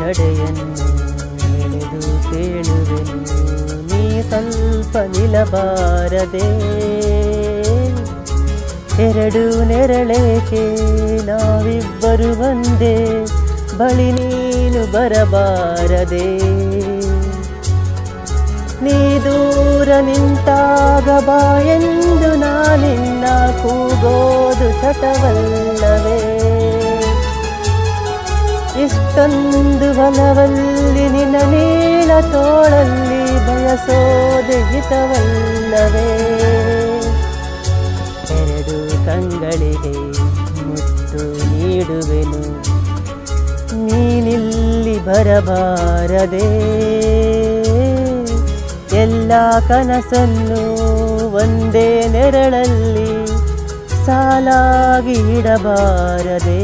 ಜಡೆಯನ್ನು ಎಳೆದು ಕೇಳುವೆನು, ನೀ ಸ್ವಲ್ಪ ನಿಲ್ಲಬಾರದೆ. ಎರಡು ನೆರಳೇಕೆ ನಾವಿಬ್ಬರು ಒಂದೇ, ಬಳಿ ನೀನು ಬರಬಾರದೆ. ನೀ ದೂರ ನಿಂತಾಗ ಬಾ ಎಂದು ನಾನಿನ್ನ ಕೂಗೋದು ಚಟವಲ್ಲವೇ. ಇಷ್ಟೊಂದು ಬಲವಲ್ಲಿ ನಿನ್ನ ನೀಳ ತೋಳಲ್ಲಿ ಬಯಸೋದೆ ಹಿತವಲ್ಲವೇ. ಎರಡು ಕಂಗಳಿಗೆ ಮುತ್ತು ನೀಡುವೆನು, ನೀನಿಲ್ಲಿ ಬರಬಾರದೆ. ಎಲ್ಲ ಕನಸನ್ನು ಒಂದೇ ನೆರಳಲ್ಲಿ ಸಾಲಾಗಿ ಇಡಬಾರದೆ.